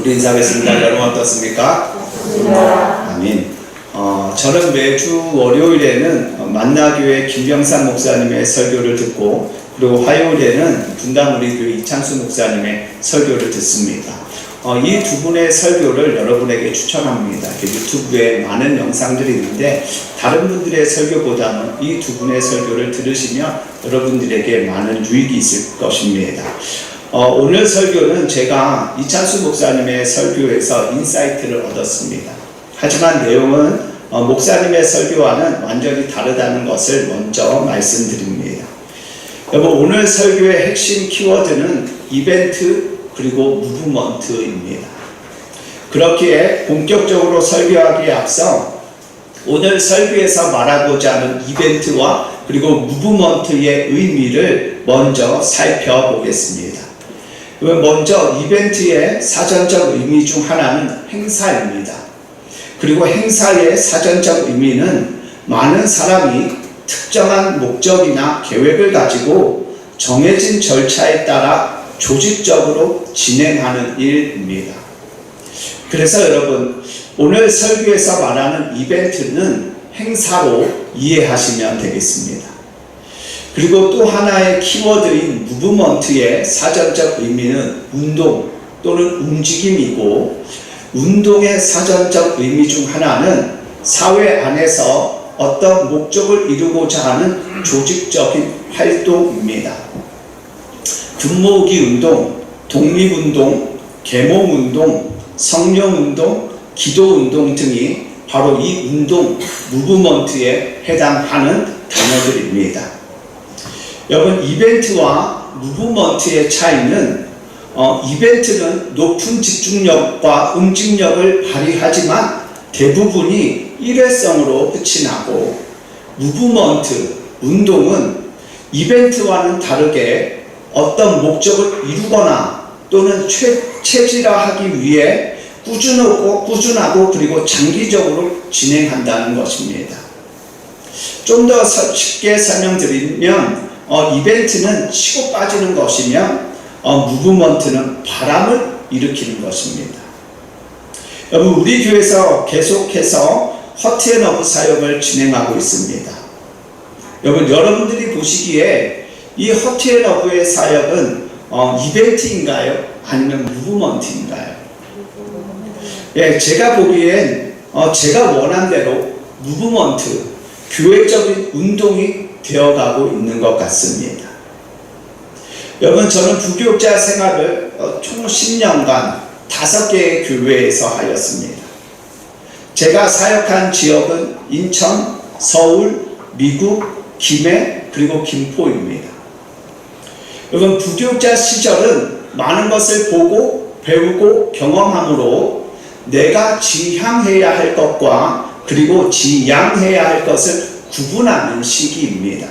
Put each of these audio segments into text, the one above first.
우리 인사하겠습니다. 여러분 어떻습니까? 아멘. 저는 매주 월요일에는 만나교회 김병산 목사님의 설교를 듣고, 그리고 화요일에는 분당우리교회 이창수 목사님의 설교를 듣습니다. 이 두 분의 설교를 여러분에게 추천합니다. 유튜브에 많은 영상들이 있는데 다른 분들의 설교보다는 이 두 분의 설교를 들으시면 여러분들에게 많은 유익이 있을 것입니다. 오늘 설교는 제가 이창수 목사님의 설교에서 인사이트를 얻었습니다. 하지만 내용은 목사님의 설교와는 완전히 다르다는 것을 먼저 말씀드립니다. 여러분, 오늘 설교의 핵심 키워드는 이벤트 그리고 무브먼트입니다. 그렇기에 본격적으로 설교하기에 앞서 오늘 설교에서 말하고자 하는 이벤트와 그리고 무브먼트의 의미를 먼저 살펴보겠습니다. 먼저 이벤트의 사전적 의미 중 하나는 행사입니다. 그리고 행사의 사전적 의미는 많은 사람이 특정한 목적이나 계획을 가지고 정해진 절차에 따라 조직적으로 진행하는 일입니다. 그래서 여러분, 오늘 설교에서 말하는 이벤트는 행사로 이해하시면 되겠습니다. 그리고 또 하나의 키워드인 무브먼트의 사전적 의미는 운동 또는 움직임이고, 운동의 사전적 의미 중 하나는 사회 안에서 어떤 목적을 이루고자 하는 조직적인 활동입니다. 금모으기 운동, 독립운동, 계몽운동, 성령운동, 기도운동 등이 바로 이 운동, 무브먼트에 해당하는 단어들입니다. 여러분, 이벤트와 무브먼트의 차이는 이벤트는 높은 집중력과 응집력을 발휘하지만 대부분이 일회성으로 끝이 나고, 무브먼트, 운동은 이벤트와는 다르게 어떤 목적을 이루거나 또는 체질화하기 위해 꾸준하고 그리고 장기적으로 진행한다는 것입니다. 좀 더 쉽게 설명드리면 이벤트는 치고 빠지는 것이며 무브먼트는 바람을 일으키는 것입니다. 여러분, 우리 교회에서 계속해서 허트앤허브 사역을 진행하고 있습니다. 여러분들이 보시기에 이 허트앤허브의 사역은 이벤트인가요? 아니면 무브먼트인가요? 예, 제가 보기엔 제가 원한 대로 무브먼트, 교회적인 운동이 되어가고 있는 것 같습니다. 여러분, 저는 부교육자 생활을 총 10년간 5개의 교회에서 하였습니다. 제가 사역한 지역은 인천, 서울, 미국, 김해, 그리고 김포입니다. 여러분, 부교육자 시절은 많은 것을 보고 배우고 경험함으로 내가 지향해야 할 것과 그리고 지양해야 할 것을 구분하는 시기입니다.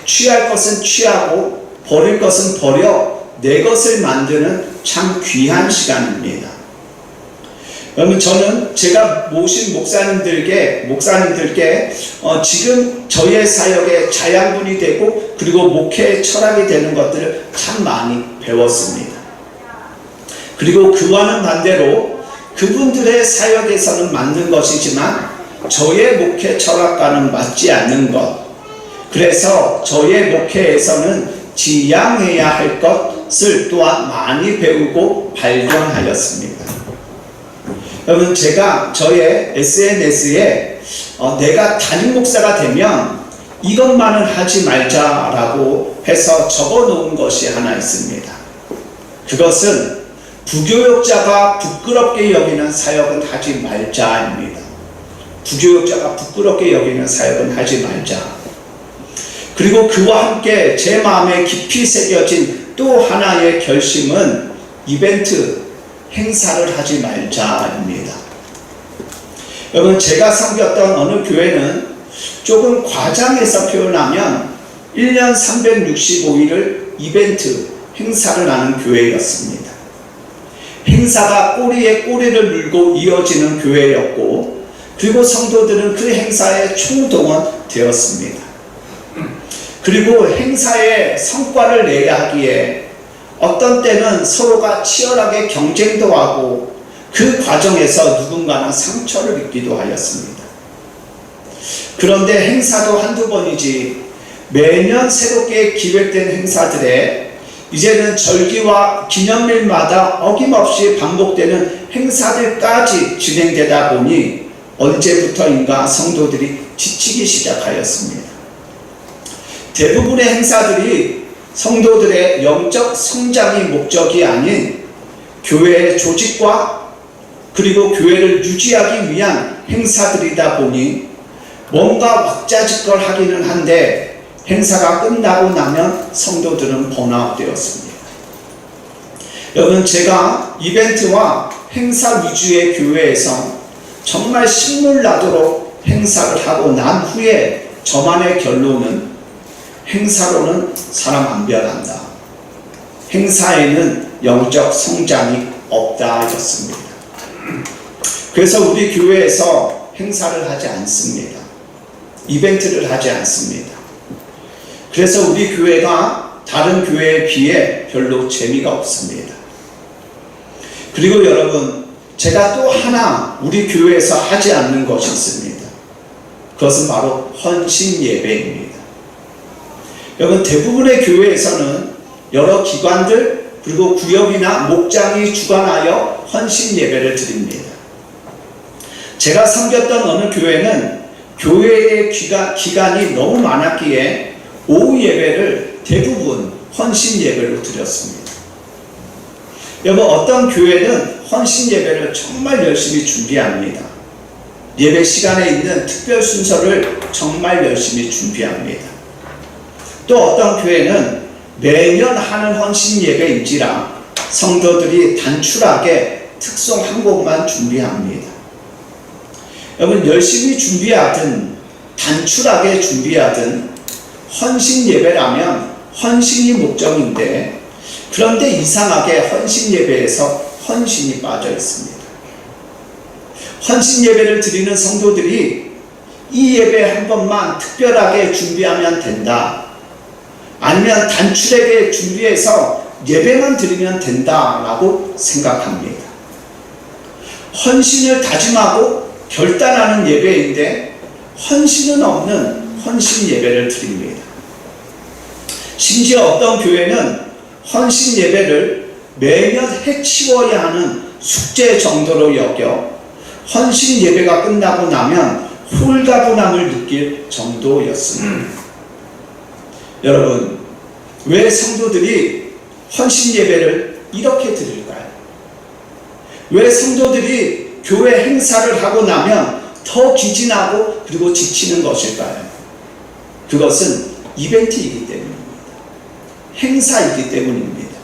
취할 것은 취하고 버릴 것은 버려 내 것을 만드는 참 귀한 시간입니다. 여러분, 저는 제가 모신 목사님들께 지금 저의 사역의 자양분이 되고 그리고 목회의 철학이 되는 것들을 참 많이 배웠습니다. 그리고 그와는 반대로 그분들의 사역에서는 맞는 것이지만 저의 목회 철학과는 맞지 않는 것, 그래서 저의 목회에서는 지양해야 할 것을 또한 많이 배우고 발견하였습니다. 여러분, 제가 저의 SNS에 내가 담임 목사가 되면 이것만은 하지 말자라고 해서 적어놓은 것이 하나 있습니다. 그것은 부교역자가 부끄럽게 여기는 사역은 하지 말자입니다. 부교역자가 부끄럽게 여기는 사역은 하지 말자. 그리고 그와 함께 제 마음에 깊이 새겨진 또 하나의 결심은 이벤트, 행사를 하지 말자입니다. 여러분, 제가 섬겼던 어느 교회는 조금 과장해서 표현하면 1년 365일을 이벤트, 행사를 하는 교회였습니다. 행사가 꼬리에 꼬리를 물고 이어지는 교회였고, 그리고 성도들은 그 행사에 총동원되었습니다. 그리고 행사에 성과를 내야 하기에 어떤 때는 서로가 치열하게 경쟁도 하고 그 과정에서 누군가는 상처를 입기도 하였습니다. 그런데 행사도 한두 번이지 매년 새롭게 기획된 행사들에 이제는 절기와 기념일마다 어김없이 반복되는 행사들까지 진행되다 보니 언제부터인가 성도들이 지치기 시작하였습니다. 대부분의 행사들이 성도들의 영적 성장이 목적이 아닌 교회의 조직과 그리고 교회를 유지하기 위한 행사들이다 보니 뭔가 왁자지껄하기는 한데 행사가 끝나고 나면 성도들은 번아웃 되었습니다. 여러분, 제가 이벤트와 행사 위주의 교회에서 정말 신물나도록 행사를 하고 난 후에 저만의 결론은 행사로는 사람 안 변한다. 행사에는 영적 성장이 없다 였습니다. 그래서 우리 교회에서 행사를 하지 않습니다. 이벤트를 하지 않습니다. 그래서 우리 교회가 다른 교회에 비해 별로 재미가 없습니다. 그리고 여러분, 제가 또 하나 우리 교회에서 하지 않는 것이 있습니다. 그것은 바로 헌신 예배입니다. 여러분, 대부분의 교회에서는 여러 기관들 그리고 구역이나 목장이 주관하여 헌신 예배를 드립니다. 제가 섬겼던 어느 교회는 교회의 기간이 너무 많았기에 오후 예배를 대부분 헌신 예배로 드렸습니다. 여러분, 어떤 교회는 헌신 예배를 정말 열심히 준비합니다. 예배 시간에 있는 특별 순서를 정말 열심히 준비합니다. 또 어떤 교회는 매년 하는 헌신 예배인지라 성도들이 단출하게 특송 한 곡만 준비합니다. 여러분, 열심히 준비하든 단출하게 준비하든 헌신 예배라면 헌신이 목적인데, 그런데 이상하게 헌신 예배에서 헌신이 빠져 있습니다. 헌신 예배를 드리는 성도들이 이 예배 한 번만 특별하게 준비하면 된다, 아니면 단출하게 준비해서 예배만 드리면 된다라고 생각합니다. 헌신을 다짐하고 결단하는 예배인데 헌신은 없는 헌신 예배를 드립니다. 심지어 어떤 교회는 헌신 예배를 매년 해치워야 하는 숙제 정도로 여겨 헌신 예배가 끝나고 나면 홀가분함을 느낄 정도였습니다. 여러분, 왜 성도들이 헌신 예배를 이렇게 드릴까요? 왜 성도들이 교회 행사를 하고 나면 더 기진하고 그리고 지치는 것일까요? 그것은 이벤트이기 때문입니다. 행사이기 때문입니다.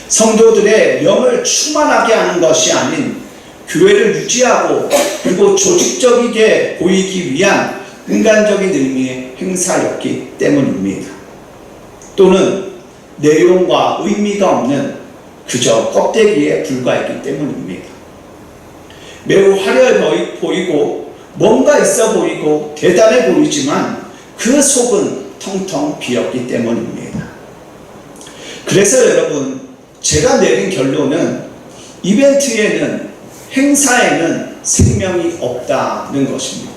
성도들의 영을 충만하게 하는 것이 아닌 교회를 유지하고 그리고 조직적이게 보이기 위한 인간적인 의미의 행사였기 때문입니다. 또는 내용과 의미가 없는 그저 껍데기에 불과했기 때문입니다. 매우 화려해 보이고 뭔가 있어 보이고 대단해 보이지만 그 속은 텅텅 비었기 때문입니다. 그래서 여러분, 제가 내린 결론은 이벤트에는, 행사에는 생명이 없다는 것입니다.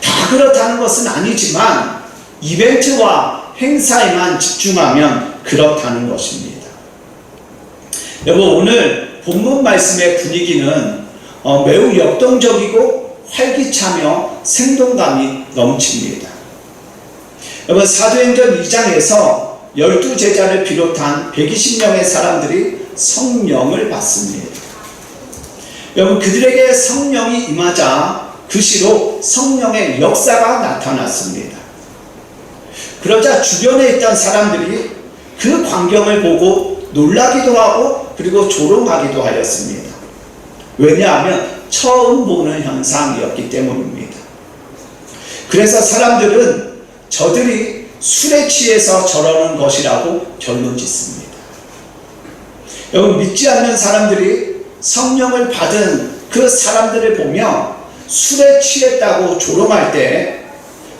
다 그렇다는 것은 아니지만 이벤트와 행사에만 집중하면 그렇다는 것입니다. 여러분, 오늘 본문 말씀의 분위기는 매우 역동적이고 활기차며 생동감이 넘칩니다. 여러분, 사도행전 2장에서 12제자를 비롯한 120명의 사람들이 성령을 받습니다. 여러분, 그들에게 성령이 임하자 그 시로 성령의 역사가 나타났습니다. 그러자 주변에 있던 사람들이 그 광경을 보고 놀라기도 하고 그리고 조롱하기도 하였습니다. 왜냐하면 처음 보는 현상이었기 때문입니다. 그래서 사람들은 저들이 술에 취해서 저러는 것이라고 결론 짓습니다. 여러분, 믿지 않는 사람들이 성령을 받은 그 사람들을 보며 술에 취했다고 조롱할 때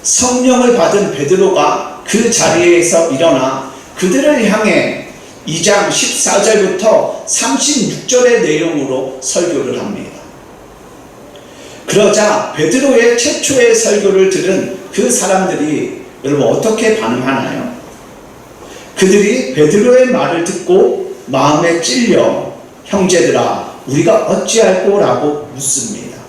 성령을 받은 베드로가 그 자리에서 일어나 그들을 향해 2장 14절부터 36절의 내용으로 설교를 합니다. 그러자 베드로의 최초의 설교를 들은 그 사람들이 여러분 어떻게 반응하나요? 그들이 베드로의 말을 듣고 마음에 찔려 형제들아 우리가 어찌할꼬 라고 묻습니다.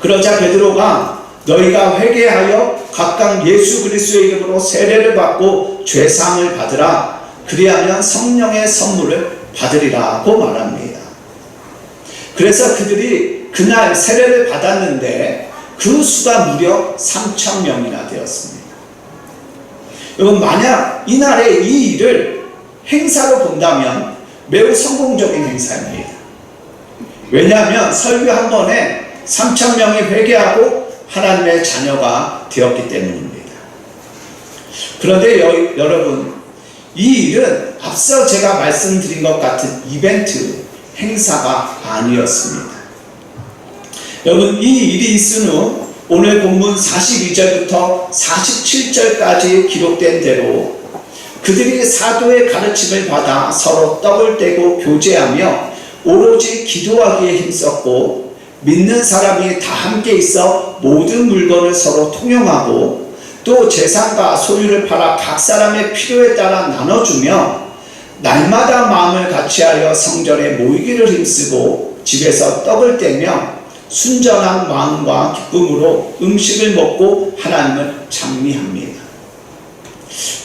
그러자 베드로가 너희가 회개하여 각각 예수 그리스도의 이름으로 세례를 받고 죄사함을 받으라. 그리하면 성령의 선물을 받으리라고 말합니다. 그래서 그들이 그날 세례를 받았는데 그 수가 무려 3,000명이나 되었습니다. 여러분 만약 이날의 이 일을 행사로 본다면 매우 성공적인 행사입니다. 왜냐하면 설교 한 번에 3,000명이 회개하고 하나님의 자녀가 되었기 때문입니다. 그런데 여러분 이 일은 앞서 제가 말씀드린 것 같은 이벤트 행사가 아니었습니다. 여러분 이 일이 있은 후 오늘 본문 42절부터 47절까지 기록된 대로 그들이 사도의 가르침을 받아 서로 떡을 떼고 교제하며 오로지 기도하기에 힘썼고 믿는 사람이 다 함께 있어 모든 물건을 서로 통용하고 또 재산과 소유를 팔아 각 사람의 필요에 따라 나눠주며 날마다 마음을 같이하여 성전에 모이기를 힘쓰고 집에서 떡을 떼며 순전한 마음과 기쁨으로 음식을 먹고 하나님을 찬미합니다.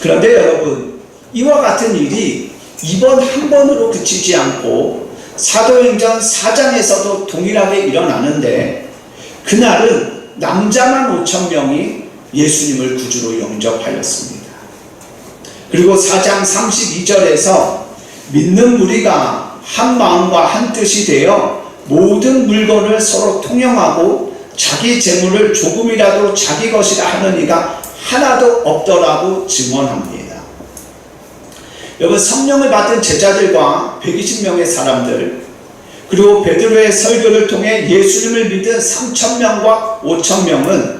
그런데 여러분 이와 같은 일이 이번 한 번으로 그치지 않고 사도행전 4장에서도 동일하게 일어나는데 그날은 남자만 5,000명이 예수님을 구주로 영접하였습니다. 그리고 4장 32절에서 믿는 무리가 한 마음과 한 뜻이 되어 모든 물건을 서로 통용하고 자기 재물을 조금이라도 자기 것이라 하는 이가 하나도 없더라고 증언합니다. 여러분 성령을 받은 제자들과 120명의 사람들 그리고 베드로의 설교를 통해 예수님을 믿은 3,000명과 5,000명은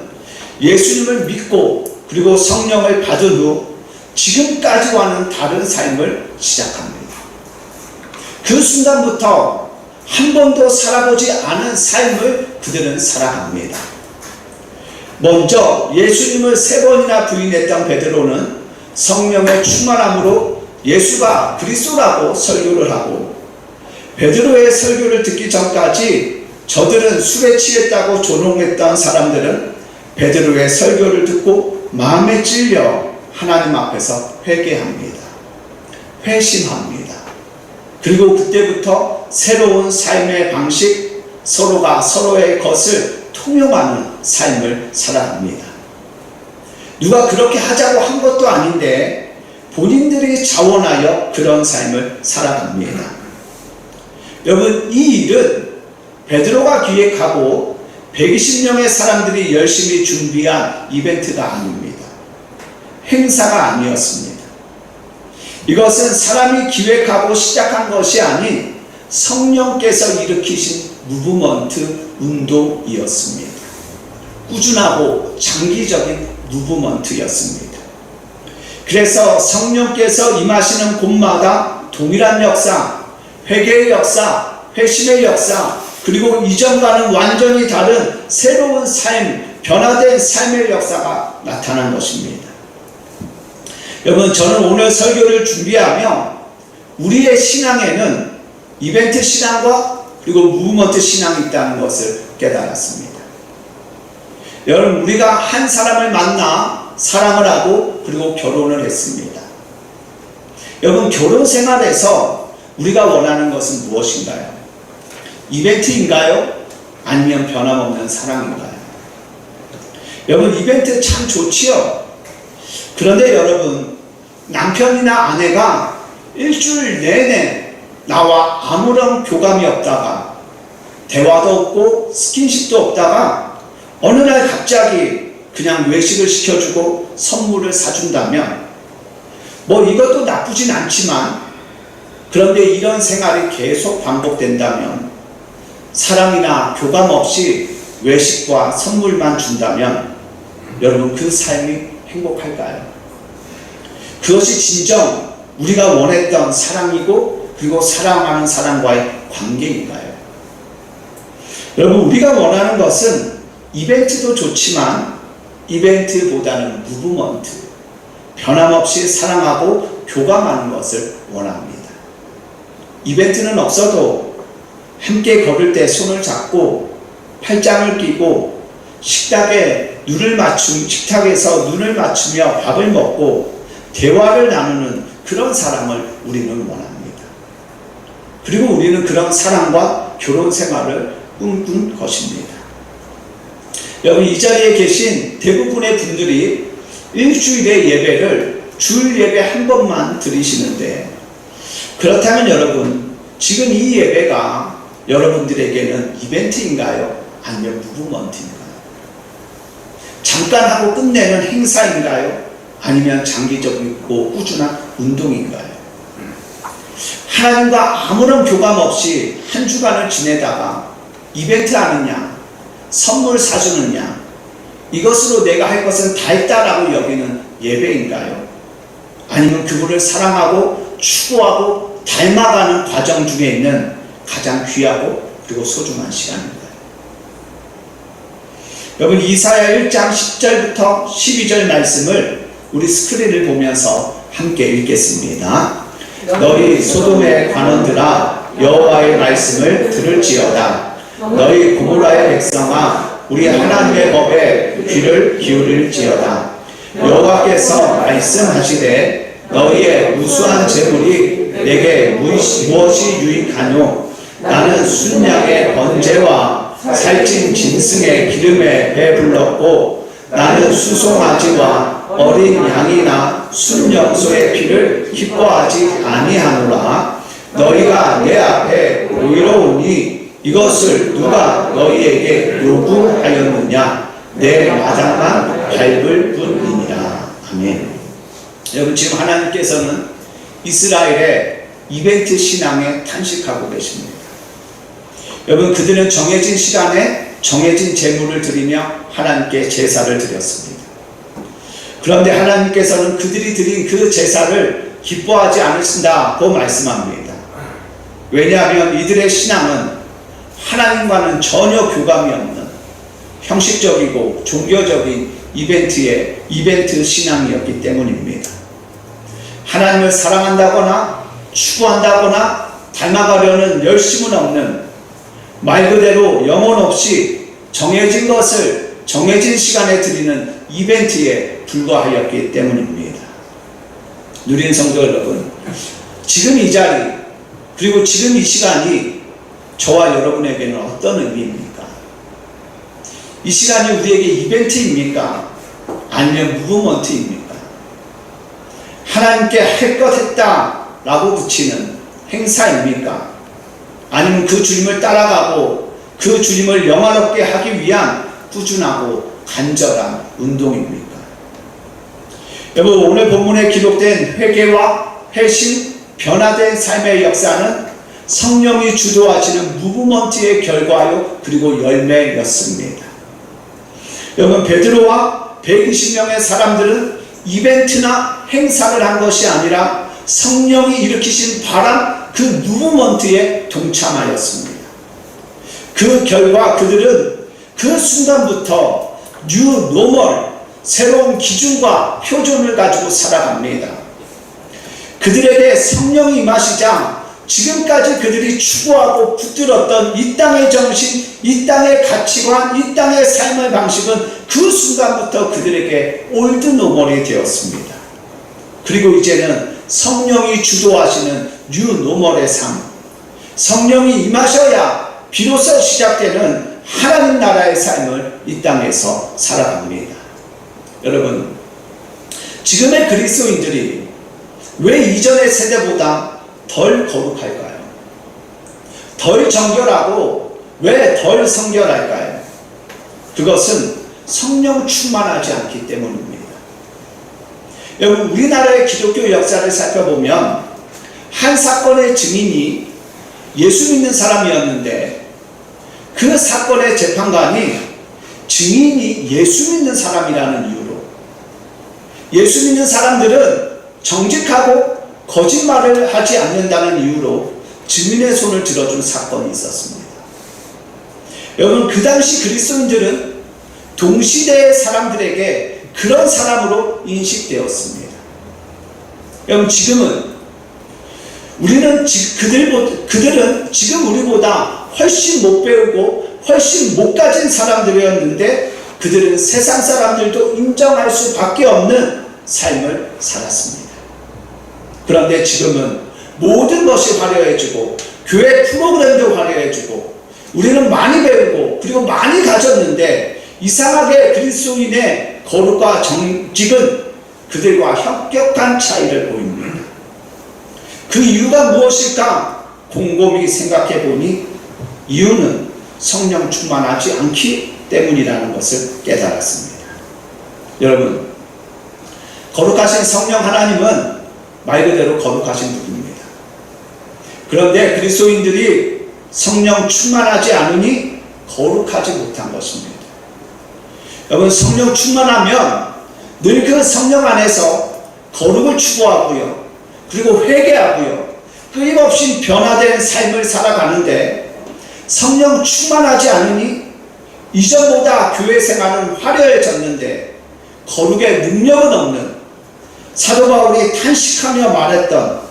예수님을 믿고 그리고 성령을 받은 후 지금까지와는 다른 삶을 시작합니다. 그 순간부터 한 번도 살아보지 않은 삶을 그들은 살아갑니다. 먼저 예수님을 3번이나 부인했던 베드로는 성령의 충만함으로 예수가 그리스도라고 설교를 하고 베드로의 설교를 듣기 전까지 저들은 술에 취했다고 조롱했던 사람들은 베드로의 설교를 듣고 마음에 찔려 하나님 앞에서 회개합니다. 회심합니다. 그리고 그때부터 새로운 삶의 방식, 서로가 서로의 것을 통용하는 삶을 살아갑니다. 누가 그렇게 하자고 한 것도 아닌데 본인들이 자원하여 그런 삶을 살아갑니다. 여러분 이 일은 베드로가 기획하고 120명의 사람들이 열심히 준비한 이벤트가 아닙니다. 행사가 아니었습니다. 이것은 사람이 기획하고 시작한 것이 아닌 성령께서 일으키신 무브먼트 운동이었습니다. 꾸준하고 장기적인 무브먼트였습니다. 그래서 성령께서 임하시는 곳마다 동일한 역사, 회개의 역사, 회심의 역사, 그리고 이전과는 완전히 다른 새로운 삶, 변화된 삶의 역사가 나타난 것입니다. 여러분 저는 오늘 설교를 준비하며 우리의 신앙에는 이벤트 신앙과 그리고 무브먼트 신앙이 있다는 것을 깨달았습니다. 여러분 우리가 한 사람을 만나 사랑을 하고 그리고 결혼을 했습니다. 여러분 결혼 생활에서 우리가 원하는 것은 무엇인가요? 이벤트인가요? 아니면 변함없는 사랑인가요? 여러분 이벤트 참 좋지요. 그런데 여러분 남편이나 아내가 일주일 내내 나와 아무런 교감이 없다가 대화도 없고 스킨십도 없다가 어느 날 갑자기 그냥 외식을 시켜주고 선물을 사준다면 뭐 이것도 나쁘진 않지만 그런데 이런 생활이 계속 반복된다면 사랑이나 교감 없이 외식과 선물만 준다면 여러분 그 삶이 행복할까요? 그것이 진정 우리가 원했던 사랑이고 그리고 사랑하는 사람과의 관계인가요? 여러분, 우리가 원하는 것은 이벤트도 좋지만 이벤트보다는 무브먼트, 변함없이 사랑하고 교감하는 것을 원합니다. 이벤트는 없어도 함께 걸을 때 손을 잡고 팔짱을 끼고 식탁에서 눈을 맞추며 밥을 먹고 대화를 나누는 그런 사랑을 우리는 원합니다. 그리고 우리는 그런 사랑과 결혼 생활을 꿈꾼 것입니다. 여러분, 이 자리에 계신 대부분의 분들이 일주일의 예배를 주일 예배 한 번만 드리시는데, 그렇다면 여러분, 지금 이 예배가 여러분들에게는 이벤트인가요? 아니면 무브먼트인가요? 잠깐 하고 끝내는 행사인가요? 아니면 장기적이고 꾸준한 운동인가요? 하나님과 아무런 교감 없이 한 주간을 지내다가 이벤트 하느냐, 선물 사주느냐, 이것으로 내가 할 것은 다 했다라고 여기는 예배인가요? 아니면 그분을 사랑하고 추구하고 닮아가는 과정 중에 있는 가장 귀하고 그리고 소중한 시간인가요? 여러분, 이사야 1장 10절부터 12절 말씀을 우리 스크린을 보면서 함께 읽겠습니다. 너희 소돔의 관원들아, 여호와의 말씀을 들을지어다. 너희 고모라의 백성아, 우리 하나님의 법에 귀를 기울일지어다. 여호와께서 말씀하시되 너희의 무수한 재물이 내게 무엇이 유익하뇨? 나는 순양의 번제와 살찐 짐승의 기름에 배불렀고, 나는 수송아지와 어린 양이나 순염소의 피를 기뻐하지 아니하노라. 너희가 내 앞에 모이러 오니 이것을 누가 너희에게 요구하였느냐? 내 마당만 밟을 뿐이니라. 아멘. 여러분, 지금 하나님께서는 이스라엘의 이벤트 신앙에 탄식하고 계십니다. 여러분, 그들은 정해진 시간에 정해진 제물을 드리며 하나님께 제사를 드렸습니다. 그런데 하나님께서는 그들이 드린 그 제사를 기뻐하지 않으신다고 말씀합니다. 왜냐하면 이들의 신앙은 하나님과는 전혀 교감이 없는 형식적이고 종교적인 이벤트 신앙이었기 때문입니다. 하나님을 사랑한다거나 추구한다거나 닮아가려는 열심은 없는, 말 그대로 영혼 없이 정해진 것을 정해진 시간에 드리는 이벤트에 불과하였기 때문입니다. 누린 성도 여러분, 지금 이 자리 그리고 지금 이 시간이 저와 여러분에게는 어떤 의미입니까? 이 시간이 우리에게 이벤트입니까? 아니면 무브먼트입니까? 하나님께 할 것 했다 라고 붙이는 행사입니까? 아니면 그 주님을 따라가고 그 주님을 영화롭게 하기 위한 꾸준하고 간절한 운동입니까? 여러분, 오늘 본문에 기록된 회개와 회심, 변화된 삶의 역사는 성령이 주도하시는 무브먼트의 결과요 그리고 열매였습니다. 여러분, 베드로와 120명의 사람들은 이벤트나 행사를 한 것이 아니라 성령이 일으키신 바람, 그 무브먼트에 동참하였습니다. 그 결과 그들은 그 순간부터 뉴 노멀, 새로운 기준과 표준을 가지고 살아갑니다. 그들에게 성령이 임하시자 지금까지 그들이 추구하고 붙들었던 이 땅의 정신, 이 땅의 가치관, 이 땅의 삶의 방식은 그 순간부터 그들에게 올드 노멀이 되었습니다. 그리고 이제는 성령이 주도하시는 뉴 노멀의 삶, 성령이 임하셔야 비로소 시작되는 하나님 나라의 삶을 이 땅에서 살아갑니다. 여러분, 지금의 그리스도인들이 왜 이전의 세대보다 덜 거룩할까요? 덜 정결하고 왜 덜 성결할까요? 그것은 성령 충만하지 않기 때문입니다. 여러분, 우리나라의 기독교 역사를 살펴보면 한 사건의 증인이 예수 믿는 사람이었는데 그 사건의 재판관이 증인이 예수 믿는 사람이라는 이유로, 예수 믿는 사람들은 정직하고 거짓말을 하지 않는다는 이유로 증인의 손을 들어준 사건이 있었습니다. 여러분, 그 당시 그리스도인들은 동시대의 사람들에게 그런 사람으로 인식되었습니다. 여러분, 지금은 그들은 지금 우리보다 훨씬 못 배우고 훨씬 못 가진 사람들이었는데 그들은 세상 사람들도 인정할 수밖에 없는 삶을 살았습니다. 그런데 지금은 모든 것이 화려해지고 교회 프로그램도 화려해지고 우리는 많이 배우고 그리고 많이 가졌는데 이상하게 그리스도인의 거룩과 정직은 그들과 현격한 차이를 보입니다. 그 이유가 무엇일까 곰곰이 생각해 보니 이유는 성령 충만하지 않기 때문이라는 것을 깨달았습니다. 여러분, 거룩하신 성령 하나님은 말 그대로 거룩하신 분입니다. 그런데 그리스도인들이 성령 충만하지 않으니 거룩하지 못한 것입니다. 여러분, 성령 충만하면 늘 그 성령 안에서 거룩을 추구하고요, 그리고 회개하고요, 끊임없이 변화된 삶을 살아가는데 성령 충만하지 않으니 이전보다 교회 생활은 화려해졌는데 거룩의 능력은 없는, 사도 바울이 탄식하며 말했던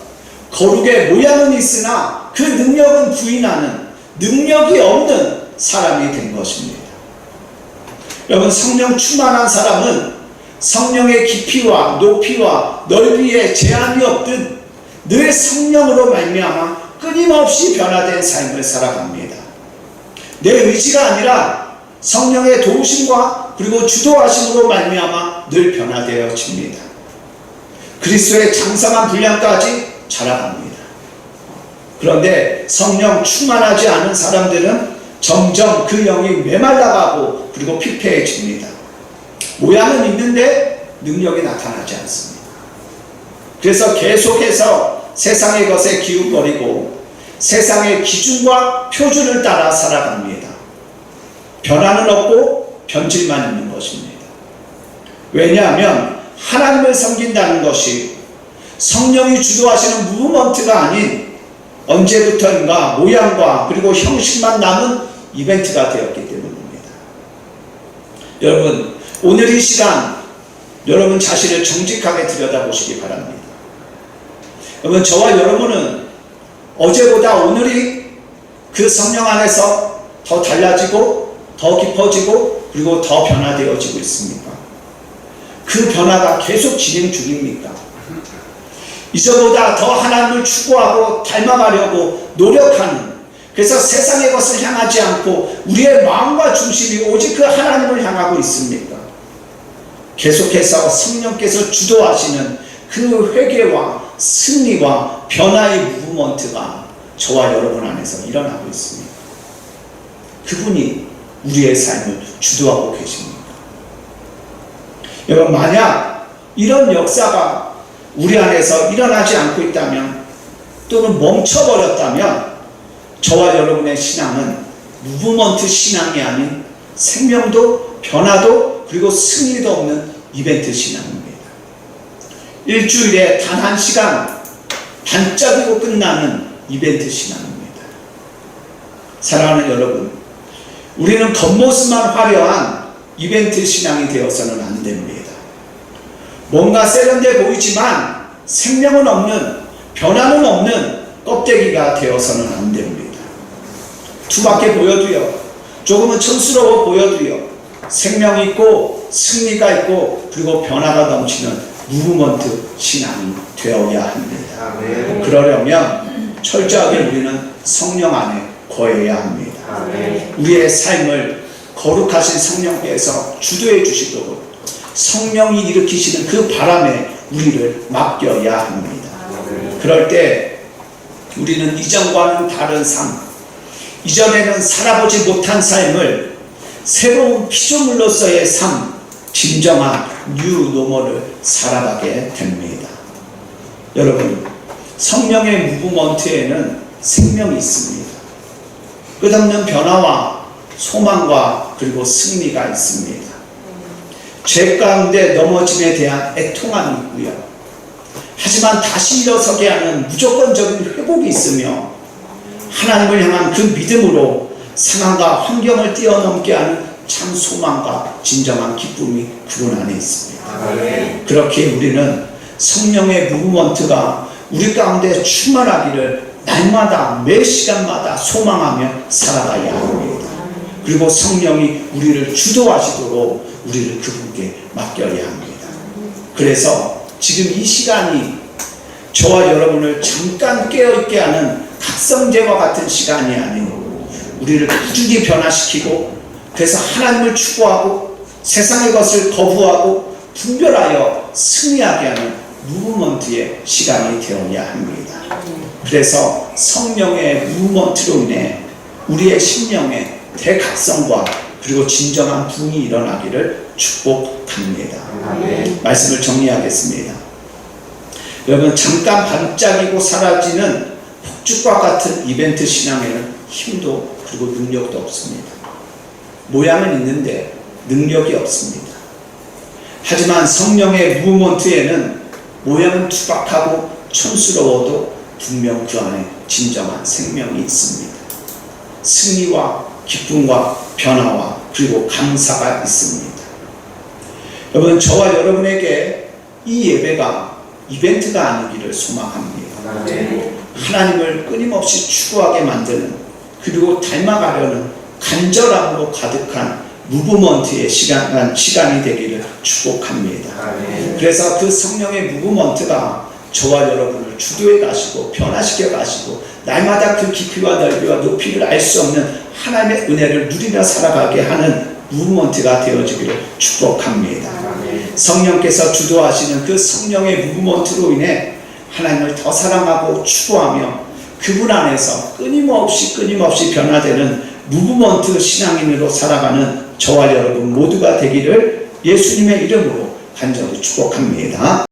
거룩의 모양은 있으나 그 능력은 부인하는 능력이 없는 사람이 된 것입니다. 여러분, 성령 충만한 사람은 성령의 깊이와 높이와 넓이에 제한이 없듯 늘 성령으로 말미암아 끊임없이 변화된 삶을 살아갑니다. 내 의지가 아니라 성령의 도우심과 그리고 주도하심으로 말미암아 늘 변화되어집니다. 그리스도의 장성한 분량까지 자라갑니다. 그런데 성령 충만하지 않은 사람들은 점점 그 영이 메말라가고 그리고 피폐해집니다. 모양은 있는데 능력이 나타나지 않습니다. 그래서 계속해서 세상의 것에 기웃거리고 세상의 기준과 표준을 따라 살아갑니다. 변화는 없고 변질만 있는 것입니다. 왜냐하면 하나님을 섬긴다는 것이 성령이 주도하시는 무브먼트가 아닌 언제부턴가 모양과 그리고 형식만 남은 이벤트가 되었기 때문입니다. 여러분, 오늘 이 시간 여러분 자신을 정직하게 들여다보시기 바랍니다. 여러분, 저와 여러분은 어제보다 오늘이 그 성령 안에서 더 달라지고 더 깊어지고 그리고 더 변화되어지고 있습니까? 그 변화가 계속 진행 중입니까? 이전보다 더 하나님을 추구하고 닮아가려고 노력하는, 그래서 세상의 것을 향하지 않고 우리의 마음과 중심이 오직 그 하나님을 향하고 있습니까? 계속해서 성령께서 주도하시는 그 회개와 승리와 변화의 무브먼트가 저와 여러분 안에서 일어나고 있습니다. 그분이 우리의 삶을 주도하고 계십니다. 여러분, 만약 이런 역사가 우리 안에서 일어나지 않고 있다면, 또는 멈춰버렸다면 저와 여러분의 신앙은 무브먼트 신앙이 아닌 생명도 변화도 그리고 승리도 없는 이벤트 신앙입니다. 일주일에 단 한 시간 반짝이고 끝나는 이벤트 신앙입니다. 사랑하는 여러분, 우리는 겉모습만 화려한 이벤트 신앙이 되어서는 안 됩니다. 뭔가 세련돼 보이지만 생명은 없는, 변화는 없는 껍데기가 되어서는 안 됩니다. 투박해 보여도요, 조금은 촌스러워 보여도요, 생명이 있고 승리가 있고 그리고 변화가 넘치는 무브먼트 신앙이 되어야 합니다. 아멘. 그러려면 철저하게 우리는 성령 안에 거해야 합니다. 아멘. 우리의 삶을 거룩하신 성령께서 주도해 주시도록 성령이 일으키시는 그 바람에 우리를 맡겨야 합니다. 아멘. 그럴 때 우리는 이전과는 다른 삶, 이전에는 살아보지 못한 삶을 새로운 피조물로서의 삶, 진정한 뉴 노멀을 살아가게 됩니다. 여러분, 성령의 무브먼트에는 생명이 있습니다. 끝없는 변화와 소망과 그리고 승리가 있습니다. 죄 가운데 넘어짐에 대한 애통함이 있고요, 하지만 다시 일어서게 하는 무조건적인 회복이 있으며 하나님을 향한 그 믿음으로 상황과 환경을 뛰어넘게 하는 참 소망과 진정한 기쁨이 그분 안에 있습니다. 그렇게 우리는 성령의 무브먼트가 우리 가운데 충만하기를 날마다 매 시간마다 소망하며 살아가야 합니다. 그리고 성령이 우리를 주도하시도록 우리를 그분께 맡겨야 합니다. 그래서 지금 이 시간이 저와 여러분을 잠깐 깨어있게 하는 각성제와 같은 시간이 아니고 우리를 꾸준히 변화시키고 그래서 하나님을 추구하고 세상의 것을 거부하고 분별하여 승리하게 하는 무브먼트의 시간이 되어야 합니다. 그래서 성령의 무브먼트로 인해 우리의 심령의 대각성과 그리고 진정한 부흥이 일어나기를 축복합니다. 말씀을 정리하겠습니다. 여러분, 잠깐 반짝이고 사라지는 폭죽과 같은 이벤트 신앙에는 힘도 그리고 능력도 없습니다. 모양은 있는데 능력이 없습니다. 하지만 성령의 무브먼트에는 모양은 투박하고 촌스러워도 분명 그 안에 진정한 생명이 있습니다. 승리와 기쁨과 변화와 그리고 감사가 있습니다. 여러분, 저와 여러분에게 이 예배가 이벤트가 아니기를 소망합니다. 하나님을 끊임없이 추구하게 만드는 그리고 닮아가려는 간절함으로 가득한 무브먼트의 시간이 되기를 축복합니다. 그래서 그 성령의 무브먼트가 저와 여러분을 주도해 가시고 변화시켜 가시고 날마다 그 깊이와 넓이와 높이를 알 수 없는 하나님의 은혜를 누리며 살아가게 하는 무브먼트가 되어지기를 축복합니다. 성령께서 주도하시는 그 성령의 무브먼트로 인해 하나님을 더 사랑하고 추구하며 그분 안에서 끊임없이 변화되는 무브먼트 신앙인으로 살아가는 저와 여러분 모두가 되기를 예수님의 이름으로 간절히 축복합니다.